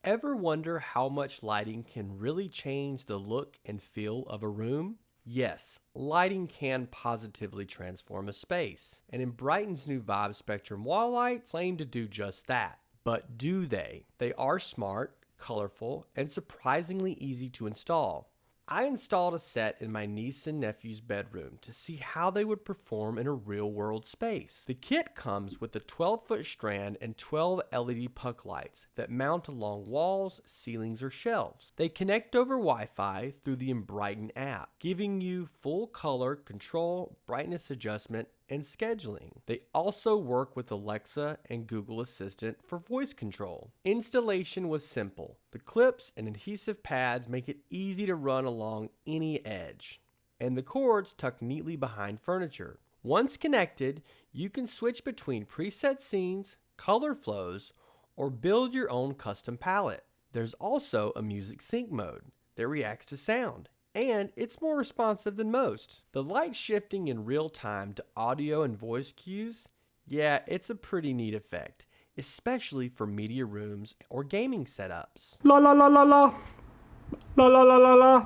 Ever wonder how much lighting can really change the look and feel of a room? Yes, lighting can positively transform a space, and Enbrighten's new Vibe Spectrum wall lights claim to do just that. But do they? They are smart, colorful, and surprisingly easy to install. I installed a set in my niece and nephew's bedroom to see how they would perform in a real-world space. The kit comes with a 12-foot strand and 12 LED puck lights that mount along walls, ceilings, or shelves. They connect over Wi-Fi through the Enbrighten app, giving you full color control, brightness adjustment, and scheduling. They also work with Alexa and Google Assistant for voice control. Installation was simple. The clips and adhesive pads make it easy to run along any edge, and the cords tuck neatly behind furniture. Once connected, you can switch between preset scenes, color flows, or build your own custom palette. There's also a music sync mode that reacts to sound, and it's more responsive than most. The light shifting in real time to audio and voice cues, yeah, it's a pretty neat effect, especially for media rooms or gaming setups. La la la la la. La la la la la.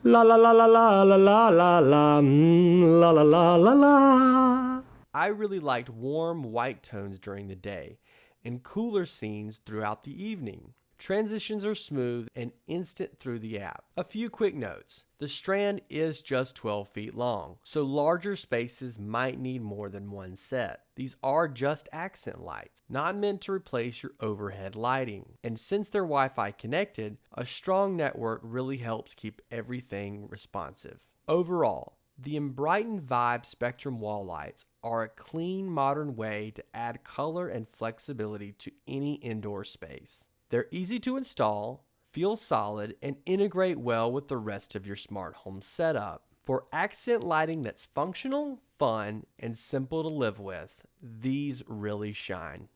La la la la la la la la la. La la la la la. I really liked warm white tones during the day and cooler scenes throughout the evening. Transitions are smooth and instant through the app. A few quick notes. The strand is just 12 feet long, so larger spaces might need more than one set. These are just accent lights, not meant to replace your overhead lighting. And since they're Wi-Fi connected, a strong network really helps keep everything responsive. Overall, the Enbrighten Vibe Spectrum wall lights are a clean, modern way to add color and flexibility to any indoor space. They're easy to install, feel solid, and integrate well with the rest of your smart home setup. For accent lighting that's functional, fun, and simple to live with, these really shine.